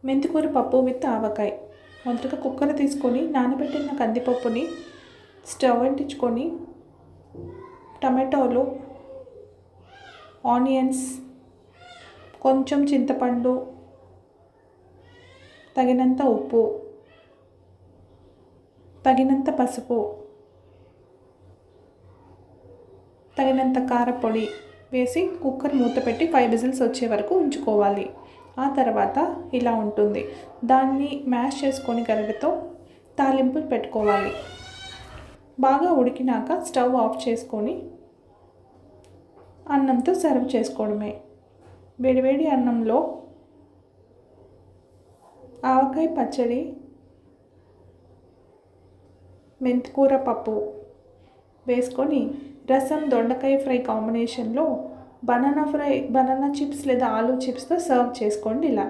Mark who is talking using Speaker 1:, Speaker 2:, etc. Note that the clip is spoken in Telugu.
Speaker 1: మెంతికూర పప్పు విత్ ఆవకాయ. మొదటగా కుక్కర్ తీసుకొని నానబెట్టిన కందిపప్పుని స్టవ్ అంటించుకొని టమాటోలు, ఆనియన్స్, కొంచెం చింతపండు, తగినంత ఉప్పు, తగినంత పసుపు, తగినంత కారపొడి వేసి కుక్కర్ మూత పెట్టి 5 విజిల్స్ వచ్చే వరకు ఉంచుకోవాలి. ఆ తర్వాత ఇలా ఉంటుంది. దాన్ని మ్యాష్ చేసుకొని గరిటెతో తాలింపు పెట్టుకోవాలి. బాగా ఉడికినాక స్టవ్ ఆఫ్ చేసుకొని అన్నంతో సర్వ్ చేసుకోవడమే. వేడివేడి అన్నంలో ఆవకాయ పచ్చడి, మెంతికూర పప్పు వేసుకొని రసం, దొండకాయ ఫ్రై కాంబినేషన్లో బనానా చిప్స్ లేదా ఆలూ చిప్స్తో సర్వ్ చేసుకోండి ఇలా.